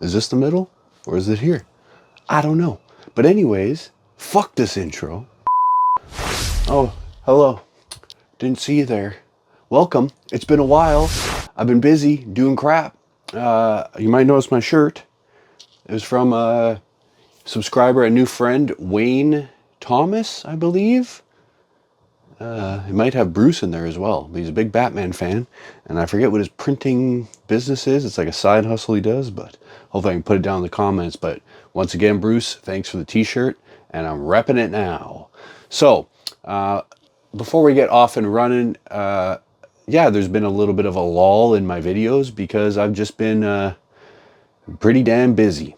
Is this the middle? Or is it here? I don't know. But anyways, fuck this intro. Oh, hello. Didn't see you there. Welcome. It's been a while. I've been busy doing crap. You might notice my shirt. It was from a subscriber, a new friend, Wayne Thomas, I believe. It might have Bruce in there as well. But he's a big Batman fan. And I forget what his printing business is. It's like a side hustle he does, but hopefully I can put it down in the comments. But once again, Bruce, thanks for the t-shirt. And I'm repping it now. So, before we get off and running, yeah, there's been a little bit of a lull in my videos because I've just been pretty damn busy.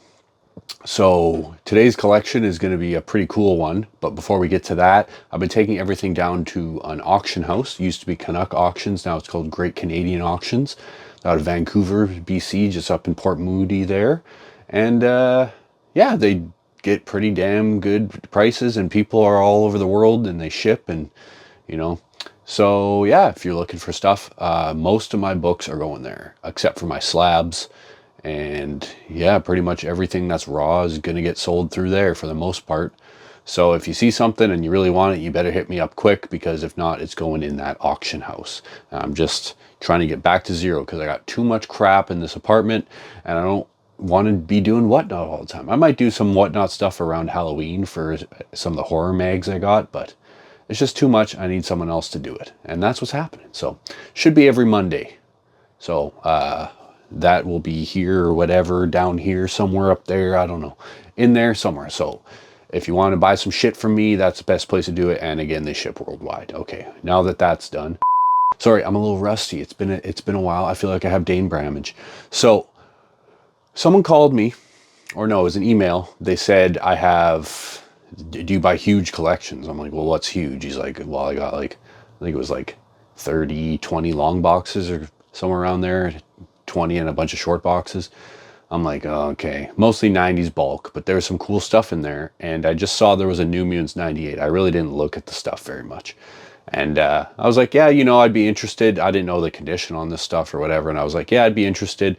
So today's collection is going to be a pretty cool one. But before we get to that, I've been taking everything down to an auction house. It used to be Canuck Auctions. Now it's called Great Canadian Auctions out of Vancouver, BC, just up in Port Moody there. And yeah, they get pretty damn good prices, and people are all over the world and they ship, and you know. So yeah, if you're looking for stuff, most of my books are going there except for my slabs. And yeah, pretty much everything that's raw is going to get sold through there for the most part. So if you see something and you really want it, you better hit me up quick, because if not, it's going in that auction house. I'm just trying to get back to zero because I got too much crap in this apartment and I don't want to be doing whatnot all the time. I might do some whatnot stuff around Halloween for some of the horror mags I got, but it's just too much. I need someone else to do it. And that's what's happening. So should be every Monday. So, that will be here or whatever, down here, somewhere up there, I don't know, in there somewhere. So if you want to buy some shit from me, that's the best place to do it. And again, they ship worldwide. Okay, now that that's done. Sorry, I'm a little rusty. It's been a while. I feel like I have Dane Bramage. So someone called me, or no, it was an email. They said, do you buy huge collections? I'm like, well, what's huge? He's like, well, I got like, I think it was like 30, 20 long boxes or somewhere around there. 20 and a bunch of short boxes. I'm like, oh, okay, mostly 90s bulk, but there's some cool stuff in there. And I just saw there was a New Mutants 98. I really didn't look at the stuff very much. And I was like, yeah, you know, I'd be interested. I didn't know the condition on this stuff or whatever. And I was like, yeah, I'd be interested.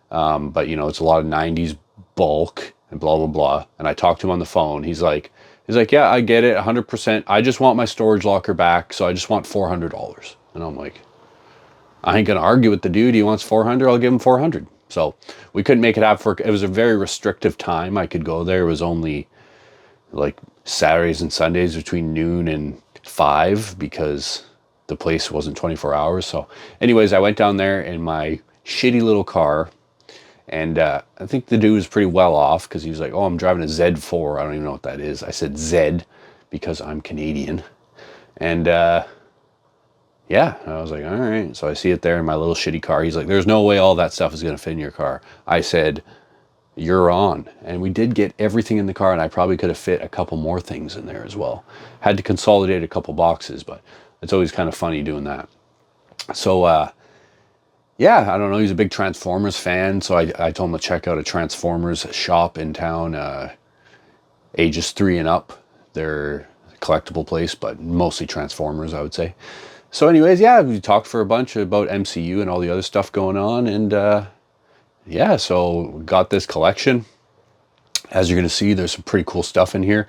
But you know, it's a lot of 90s bulk and blah, blah, blah. And I talked to him on the phone. He's like, yeah, I get it 100%. I just want my storage locker back. So I just want $400. And I'm like, I ain't gonna argue with the dude. He wants 400. I'll give him 400. So we couldn't make it happen for. It was a very restrictive time I could go there. It was only like Saturdays and Sundays between noon and 5 because the place wasn't 24 hours. So, anyways, I went down there in my shitty little car, and I think the dude was pretty well off because he was like, "Oh, I'm driving a Z4. I don't even know what that is." I said Z because I'm Canadian, and. Yeah, I was like, all right. So I see it there in my little shitty car. He's like, there's no way all that stuff is going to fit in your car. I said, you're on. And we did get everything in the car, and I probably could have fit a couple more things in there as well. Had to consolidate a couple boxes, but it's always kind of funny doing that. So, yeah, I don't know. He's a big Transformers fan, so I told him to check out a Transformers shop in town, ages 3 and up. They're a collectible place, but mostly Transformers, I would say. So anyways, yeah, we talked for a bunch about MCU and all the other stuff going on. And yeah, so we got this collection. As you're going to see, there's some pretty cool stuff in here.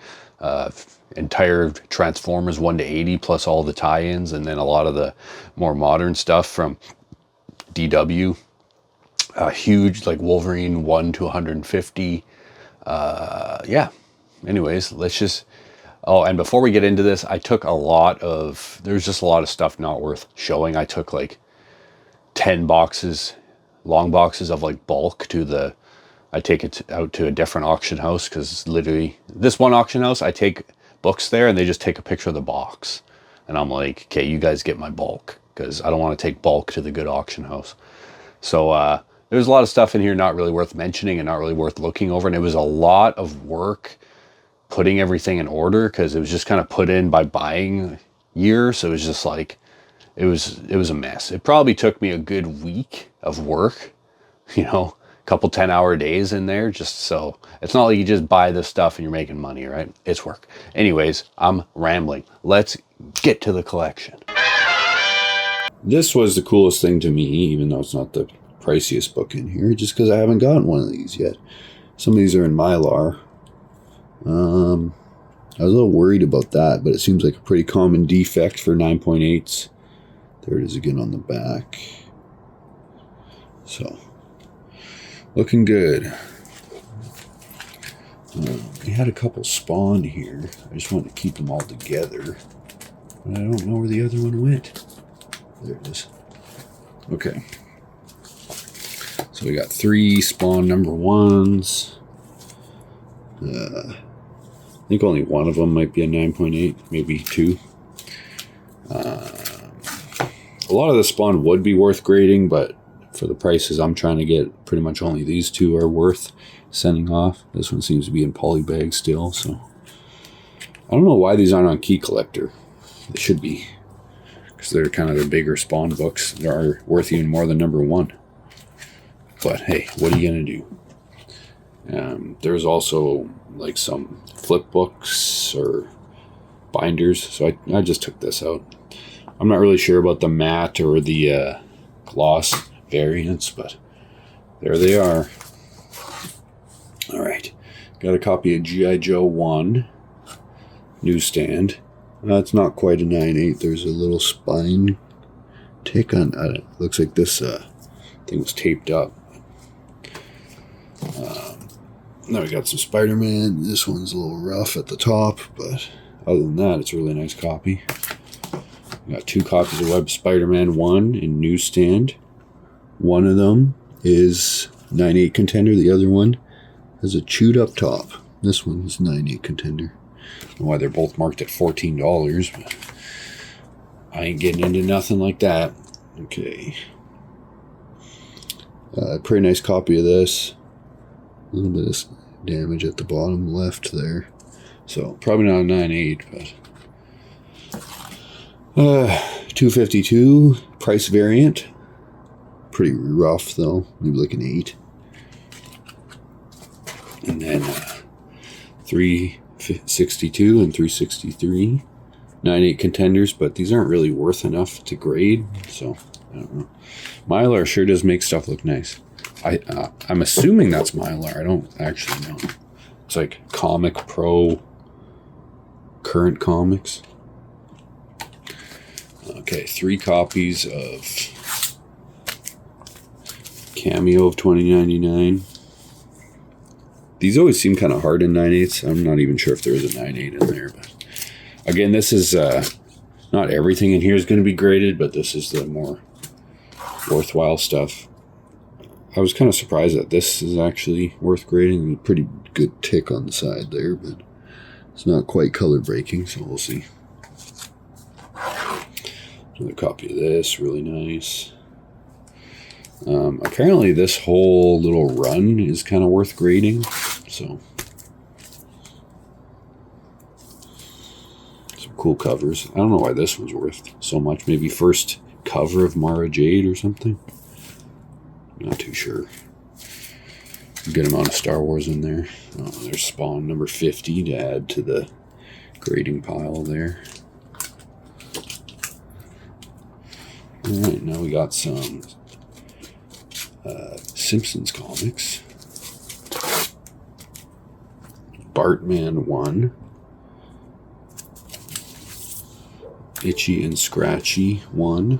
Entire Transformers 1 to 80 plus all the tie-ins. And then a lot of the more modern stuff from DW. Huge, like Wolverine 1 to 150. Yeah, anyways, let's just... Oh, and before we get into this, I took there's just a lot of stuff not worth showing. I took like 10 boxes, long boxes of like bulk I take it out to a different auction house, because literally this one auction house, I take books there and they just take a picture of the box. And I'm like, okay, you guys get my bulk, because I don't want to take bulk to the good auction house. So there's a lot of stuff in here not really worth mentioning and not really worth looking over. And it was a lot of work putting everything in order, because it was just kind of put in by buying year. So it was just like, it was a mess. It probably took me a good week of work, you know, a couple 10-hour days in there, just so it's not like you just buy this stuff and you're making money, right? It's work. Anyways, I'm rambling. Let's get to the collection. This was the coolest thing to me, even though it's not the priciest book in here, just because I haven't gotten one of these yet. Some of these are in Mylar. I was a little worried about that, but it seems like a pretty common defect for 9.8s. There it is again on the back. So, looking good. We had a couple spawned here. I just wanted to keep them all together. But I don't know where the other one went. There it is. Okay. So we got 3 spawn number 1s. I think only one of them might be a 9.8, maybe 2. A lot of the spawn would be worth grading, but for the prices I'm trying to get, pretty much only these 2 are worth sending off. This one seems to be in poly bag still, so I don't know why these aren't on Key Collector. They should be, because they're kind of the bigger spawn books. They are worth even more than number 1. But hey, what are you gonna do? There's also like some flip books or binders, so I just took this out. I'm not really sure about the matte or the gloss variants, but there they are. All right, got a copy of G.I. Joe 1 newsstand. It's not quite a 9.8. There's a little spine tick on it. Looks like this thing was taped up. Now we got some Spider-Man. This one's a little rough at the top, but other than that, it's a really nice copy. We got 2 copies of Web Spider-Man 1 in newsstand. One of them is 9.8 contender. The other one has a chewed up top. This one's 9.8 contender. I don't know why they're both marked at $14, but I ain't getting into nothing like that. Okay. Pretty nice copy of this. A little bit of damage at the bottom left there. So, probably not a 9.8, but $2.52 price variant. Pretty rough though, maybe like an 8. And then $3.62 and $3.63. 9.8 contenders, but these aren't really worth enough to grade, so I don't know. Mylar sure does make stuff look nice. I'm assuming that's Mylar. I don't actually know. It's like Comic Pro, Current Comics. Okay, 3 copies of Cameo of 2099. These always seem kind of hard in 9.8s. I'm not even sure if there is a 9.8 in there, but again, this is not everything in here is going to be graded, but this is the more worthwhile stuff. I was kind of surprised that this is actually worth grading. A pretty good tick on the side there, but it's not quite color breaking, so we'll see. Another copy of this, really nice. Apparently this whole little run is kind of worth grading, so some cool covers. I don't know why this one's worth so much. Maybe first cover of Mara Jade or something. Not too sure. Good amount of Star Wars in there. Oh, there's Spawn number 50 to add to the grading pile there. Alright, now we got some Simpsons comics. Bartman 1. Itchy and Scratchy 1.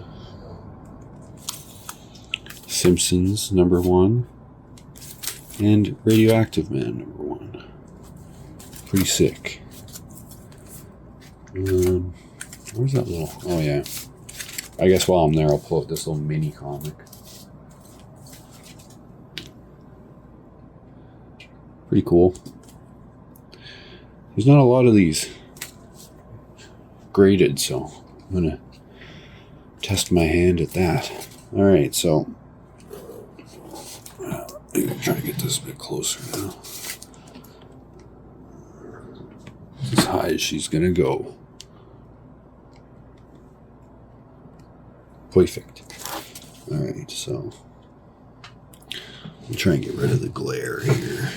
Simpsons number 1. And Radioactive Man number 1. Pretty sick. Where's that little... Oh, yeah. I guess while I'm there, I'll pull up this little mini comic. Pretty cool. There's not a lot of these graded, so I'm going to test my hand at that. Alright, so... I'm going to try to get this a bit closer now. As high as she's going to go. Perfect. Alright, so I'll try and get rid of the glare here.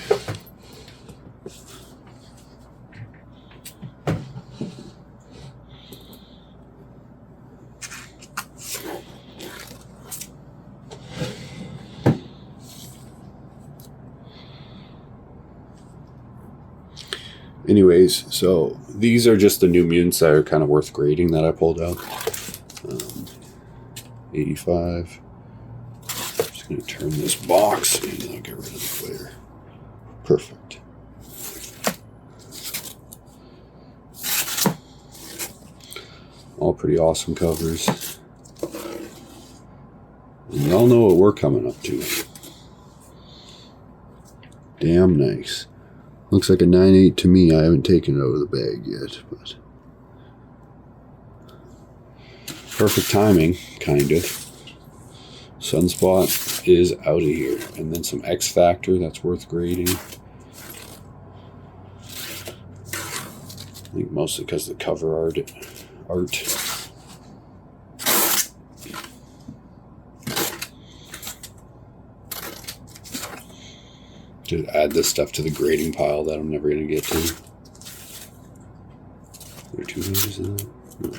Anyways, so these are just the New Mutants that are kind of worth grading that I pulled out. 85. Just going to turn this box and I'll get rid of the flare. Perfect. All pretty awesome covers. And y'all know what we're coming up to. Damn nice. Looks like a 9/8 to me. I haven't taken it out of the bag yet, but perfect timing, kind of. Sunspot is out of here. And then some X Factor that's worth grading. I think mostly because the cover art. To add this stuff to the grading pile that I'm never going to get to. There are 2 pages in that? No.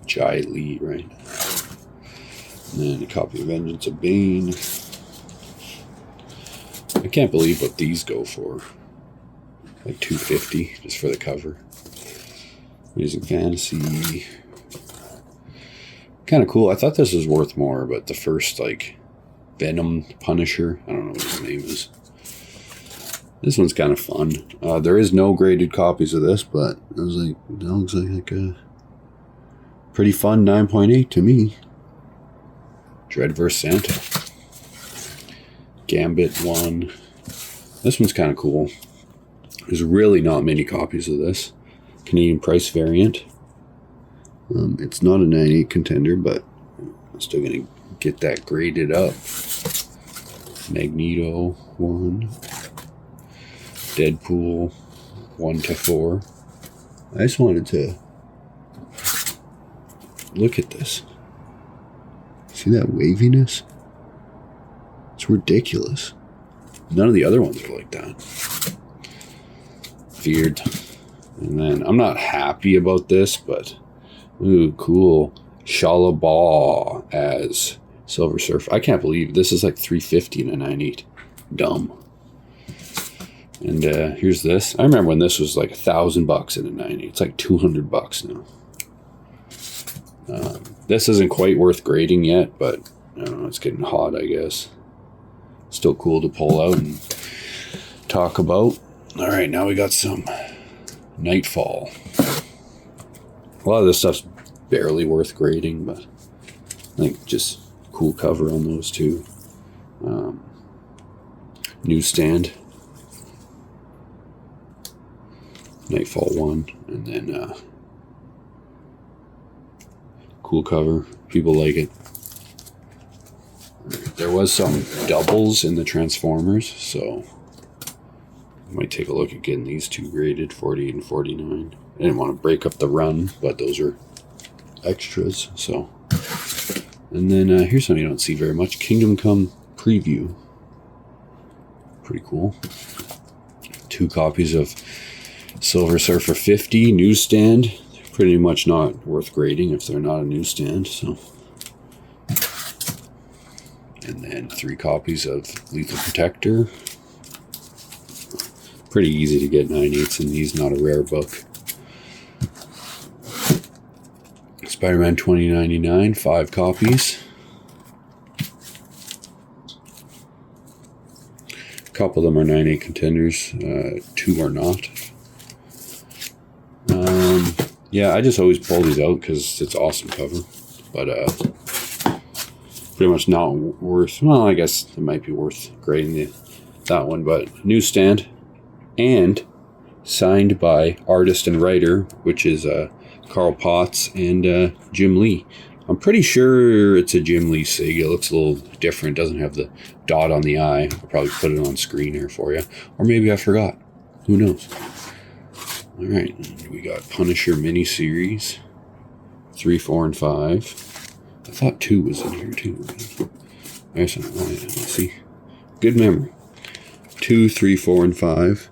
Jai Lee, right? And then a copy of Vengeance of Bane. I can't believe what these go for. Like $250 just for the cover. Amazing Fantasy. Kind of cool. I thought this was worth more, but the first, like, Venom Punisher, I don't know what his name is. This one's kind of fun. There is no graded copies of this, but I was like, that looks like a pretty fun 9.8 to me. Dread vs. Santa. Gambit 1. This one's kind of cool. There's really not many copies of this. Canadian price variant. It's not a 9.8 contender, but I'm still going to get that graded up. Magneto 1. Deadpool 1 to 4. I just wanted to look at this. See that waviness? It's ridiculous. None of the other ones are like that. Weird. And then I'm not happy about this, but ooh, cool. Shalabah as Silver Surfer. I can't believe this is like $350 in a 9.8. Dumb. And here's this. I remember when this was like $1,000 in a 9.8. It's like $200 now. This isn't quite worth grading yet, but I don't know, it's getting hot, I guess. Still cool to pull out and talk about. All right, now we got some Nightfall. A lot of this stuff's barely worth grading, but I think just cool cover on those two. Newsstand. Nightfall 1, and then cool cover. People like it. There was some doubles in the Transformers, so I might take a look at getting these two graded, 48 and 49. I didn't want to break up the run, but those are extras, so. And then here's something you don't see very much. Kingdom Come Preview. Pretty cool. 2 copies of Silver Surfer 50 newsstand. Pretty much not worth grading if they're not a newsstand, so. And then 3 copies of Lethal Protector. Pretty easy to get 9/8s in these, not a rare book. Spider-Man 2099, 5 copies. A couple of them are 9/8 contenders, 2 are not. Yeah, I just always pull these out because it's awesome cover, but pretty much not worth. Well, I guess it might be worth grading that one, but newsstand and signed by artist and writer, which is Carl Potts and Jim Lee. I'm pretty sure it's a Jim Lee sig. It looks a little different. It doesn't have the dot on the eye. I'll probably put it on screen here for you, or maybe I forgot. Who knows? All right, we got Punisher miniseries, 3, 4, and 5. I thought 2 was in here too. Let's see. Good memory. 2, 3, 4, and 5.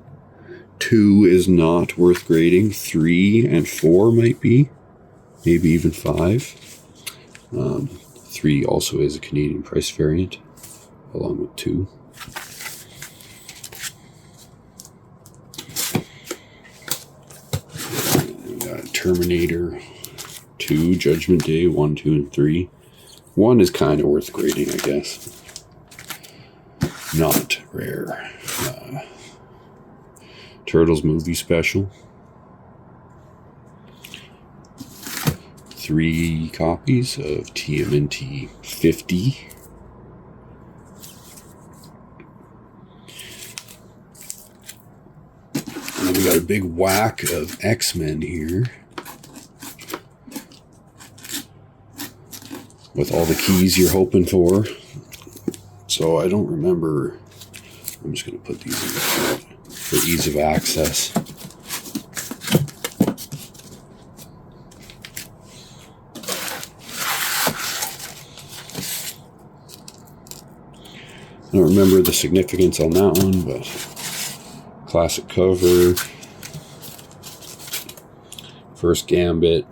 2 is not worth grading. 3 and 4 might be. Maybe even 5. 3 also is a Canadian price variant, along with 2. Terminator 2, Judgment Day 1, 2, and 3. 1 is kind of worth grading, I guess. Not rare. Turtles movie special. 3 copies of TMNT 50. And then we got a big whack of X-Men here. With all the keys you're hoping for. So I don't remember. I'm just going to put these in for ease of access. I don't remember the significance on that one, but classic cover. First Gambit,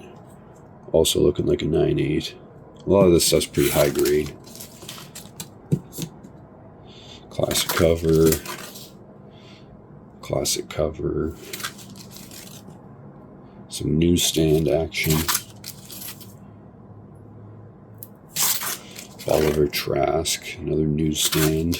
also looking like a 9.8. A lot of this stuff's pretty high grade. Classic cover. Classic cover. Some newsstand action. Oliver Trask, another newsstand.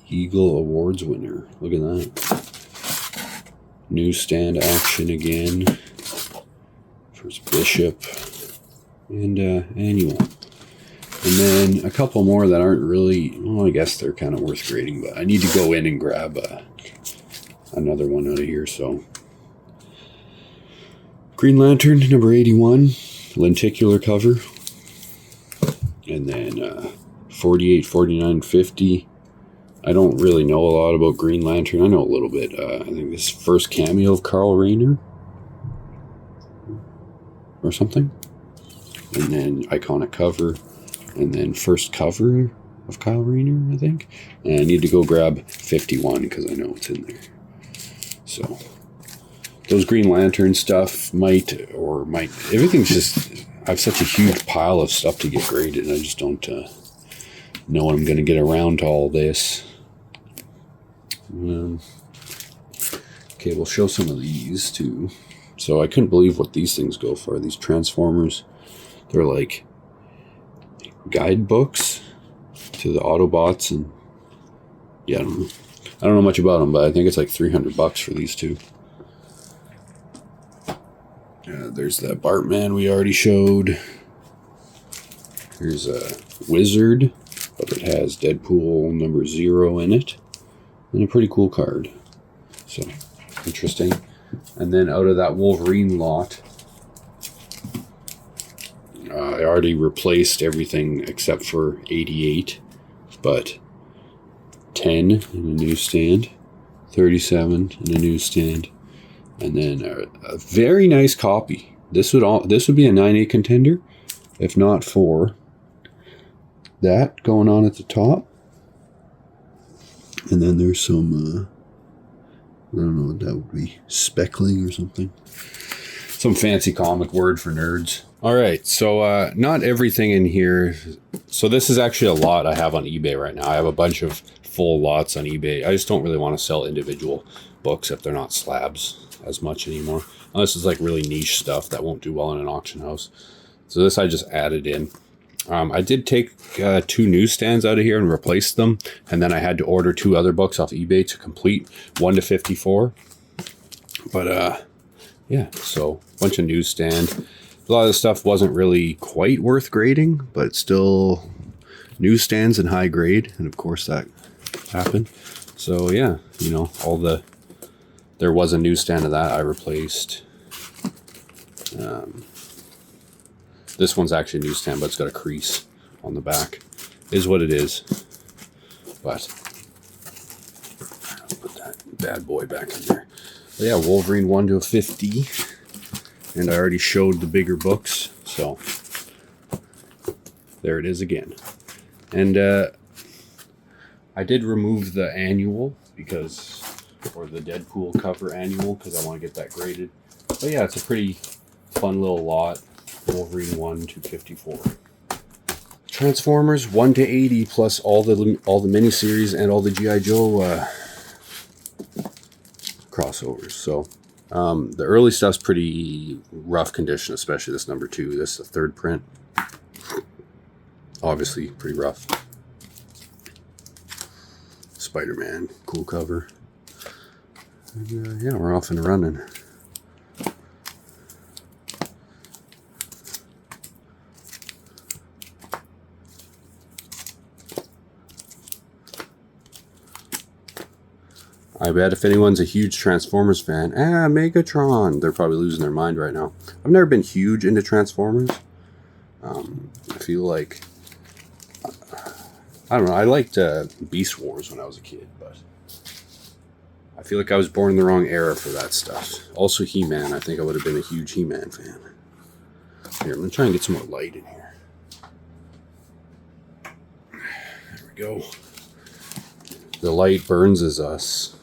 Eagle Awards winner. Look at that. Newsstand action again. First Bishop. And annual. And then a couple more that aren't really, well, I guess they're kind of worth grading, but I need to go in and grab another one out of here. So Green Lantern number 81. Lenticular cover, and then 48, 49, 50. I don't really know a lot about Green Lantern. I know a little bit. I think this first cameo of Carl Rayner or something, and then iconic cover, and then first cover of Kyle Rayner, I think. And I need to go grab 51 because I know it's in there. So those Green Lantern stuff might, everything's just, I have such a huge pile of stuff to get graded, and I just don't know when I'm going to get around to all this. Okay, we'll show some of these too. So I couldn't believe what these things go for. These Transformers, they're like guidebooks to the Autobots, and yeah, I don't know much about them, but I think it's like $300 for these two. There's that Bartman we already showed. Here's a Wizard, but it has Deadpool number 0 in it. And a pretty cool card. So, interesting. And then out of that Wolverine lot, I already replaced everything except for 88. But 10 in a newsstand, 37 in a newsstand. And then a very nice copy. This would be a 9.8 contender, if not for that going on at the top. And then there's some, I don't know what that would be, speckling or something. Some fancy comic word for nerds. All right, so not everything in here. So this is actually a lot I have on eBay right now. I have a bunch of full lots on eBay. I just don't really want to sell individual books if they're not slabs as much anymore, unless it's like really niche stuff that won't do well in an auction house. So this I just added in. I did take 2 newsstands out of here and replace them, and then I had to order 2 other books off eBay to complete 1 to 54. But yeah, so a bunch of newsstand. A lot of the stuff wasn't really quite worth grading, but still newsstands and high grade, and of course that happened. So yeah, you know, there was a newsstand of that I replaced. This one's actually a newsstand, but it's got a crease on the back. Is what it is. But I'll put that bad boy back in there. But yeah, Wolverine 1 to 50. And I already showed the bigger books, so there it is again. And I did remove the annual or the Deadpool cover annual, because I want to get that graded. But yeah, it's a pretty fun little lot. Wolverine 1 to 54. Transformers 1 to 80 plus all the miniseries and all the G.I. Joe crossovers. So the early stuff's pretty rough condition, especially this number 2. This is the third print. Obviously pretty rough. Spider-Man, cool cover. And, yeah, we're off and running. I bet if anyone's a huge Transformers fan, Megatron, they're probably losing their mind right now. I've never been huge into Transformers. I feel like, I don't know, I liked Beast Wars when I was a kid, but I feel like I was born in the wrong era for that stuff. Also He-Man, I think I would have been a huge He-Man fan. Here, I'm going to try and get some more light in here. There we go. The light burns as us.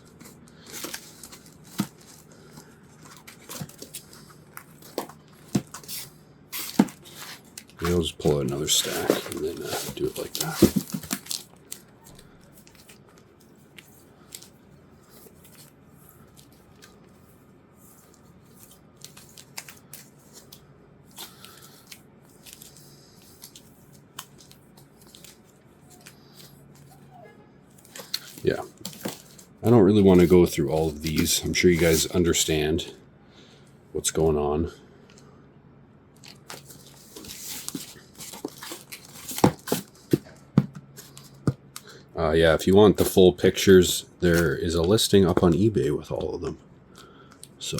I'll just pull out another stack and then do it like that. Yeah, I don't really want to go through all of these. I'm sure you guys understand what's going on. Yeah, if you want the full pictures, there is a listing up on eBay with all of them. So,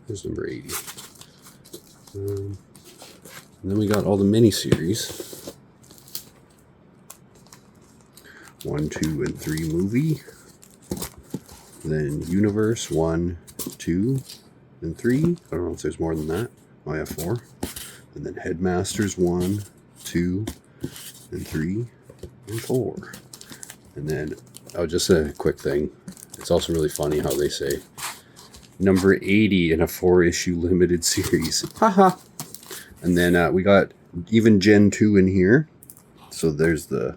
here's number 80. And then we got all the miniseries. 1, 2, and 3 movie. Then Universe 1, 2, and 3. I don't know if there's more than that. I have 4. And then Headmasters 1, 2, and 3, and 4. And then, oh, just a quick thing. It's also really funny how they say number 80 in a 4-issue limited series. Haha. And then we got even Gen 2 in here. So there's the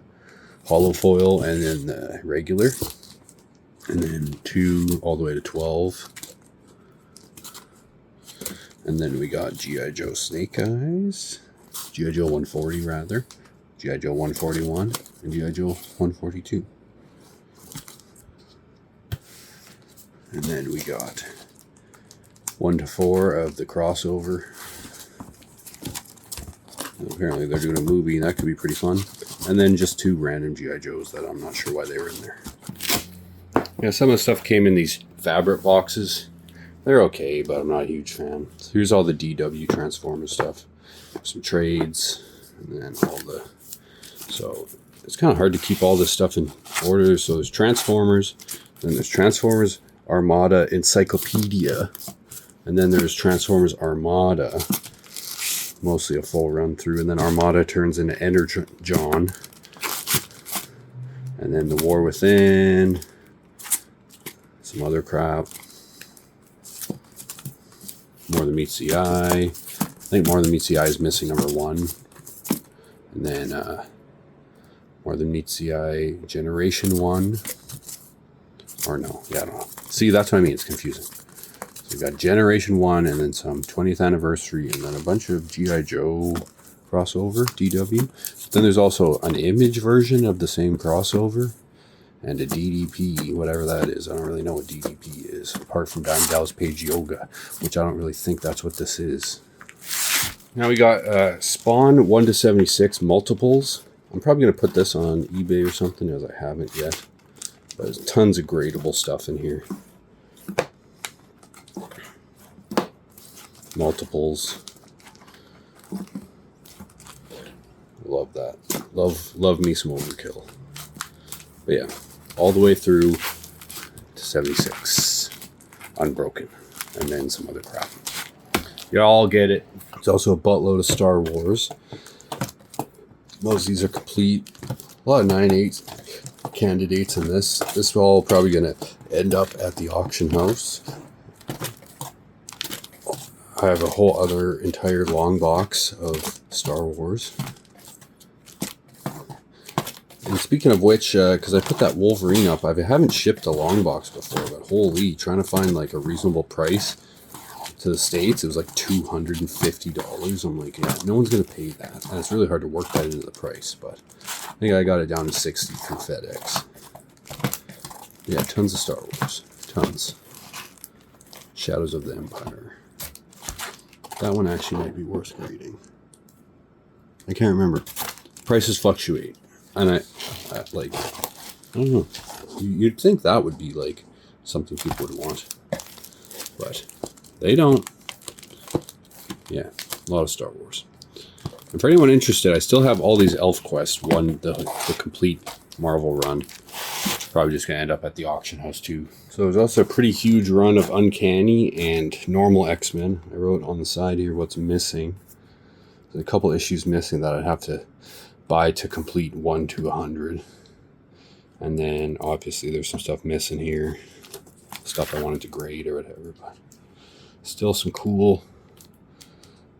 hollow foil and then the regular. And then 2 all the way to 12. And then we got G.I. Joe Snake Eyes. G.I. Joe 140 rather. G.I. Joe 141 and G.I. Joe 142. And then we got 1 to 4 of the crossover. Apparently they're doing a movie, and that could be pretty fun. And then just 2 random G.I. Joes that I'm not sure why they were in there. Yeah, some of the stuff came in these fabric boxes. They're okay, but I'm not a huge fan. So here's all the DW Transformers stuff. Some trades, and then all the... So it's kind of hard to keep all this stuff in order. So there's Transformers, then there's Transformers Armada Encyclopedia, and then there's Transformers Armada, mostly a full run through, and then Armada turns into Energon, and then the War Within, some other crap, More Than Meets the Eye. I think More Than Meets the Eye is missing number 1, and then More Than Meets the Eye Generation 1. Or no, yeah, I don't know. See, that's what I mean. It's confusing. So we've got Generation 1 and then some 20th anniversary and then a bunch of G.I. Joe crossover, DW. But then there's also an Image version of the same crossover and a DDP, whatever that is. I don't really know what DDP is, apart from Diamond Dallas Page Yoga, which I don't really think that's what this is. Now we got Spawn 1 to 76 multiples. I'm probably going to put this on eBay or something, as I haven't yet. But there's tons of gradable stuff in here. Multiples. Love that. Love me some overkill. But yeah, all the way through to 76. Unbroken. And then some other crap. You all get it. There's also a buttload of Star Wars. Most of these are complete. A lot of 9/8 candidates in this. This is all probably going to end up at the auction house. I have a whole other entire long box of Star Wars. And speaking of which, because I put that Wolverine up, I haven't shipped a long box before, but holy, trying to find like a reasonable price to the States, it was like $250. I'm like, yeah, no one's going to pay that. And it's really hard to work that into the price, but I think I got it down to 60 through FedEx. Yeah, tons of Star Wars. Tons. Shadows of the Empire. That one actually might be worth reading. I can't remember. Prices fluctuate. And I like, I don't know. You'd think that would be like something people would want. But they don't. Yeah, a lot of Star Wars. And for anyone interested, I still have all these ElfQuest, the complete Marvel run. Probably just going to end up at the auction house too. So there's also a pretty huge run of Uncanny and normal X-Men. I wrote on the side here what's missing. There's a couple issues missing that I'd have to buy to complete 1 to 100. And then obviously there's some stuff missing here. Stuff I wanted to grade or whatever. But still some cool,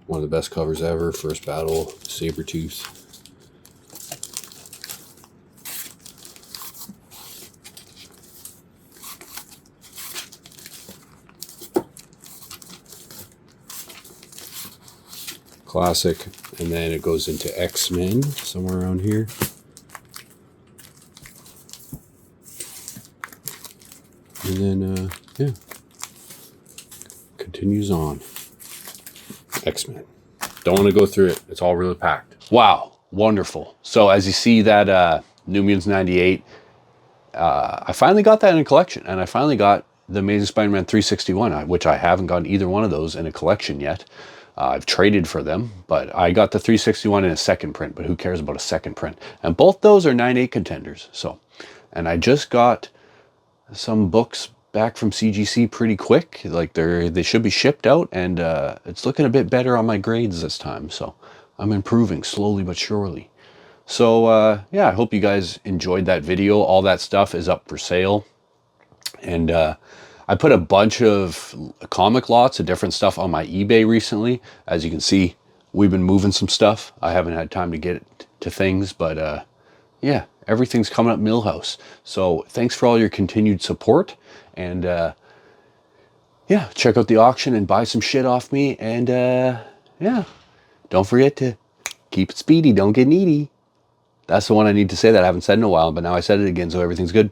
one of the best covers ever. First Battle, Sabretooth. Classic, and then it goes into X-Men somewhere around here. And then, yeah, continues on. X-Men. Don't want to go through it. It's all really packed. Wow, wonderful. So as you see that New Mutants 98, I finally got that in a collection, and I finally got the Amazing Spider-Man 361, which I haven't gotten either one of those in a collection yet. I've traded for them, but I got the 361 in a second print, but who cares about a second print? And both those are 9/8 contenders. So, and I just got some books back from CGC pretty quick. Like they should be shipped out, and it's looking a bit better on my grades this time. So I'm improving slowly but surely. So yeah, I hope you guys enjoyed that video. All that stuff is up for sale. And I put a bunch of comic lots of different stuff on my eBay recently. As you can see, we've been moving some stuff. I haven't had time to get to things, but yeah, everything's coming up Millhouse. So thanks for all your continued support. And yeah, check out the auction and buy some shit off me. And yeah, don't forget to keep it speedy, don't get needy. That's the one I need to say that I haven't said in a while, but now I said it again, so everything's good.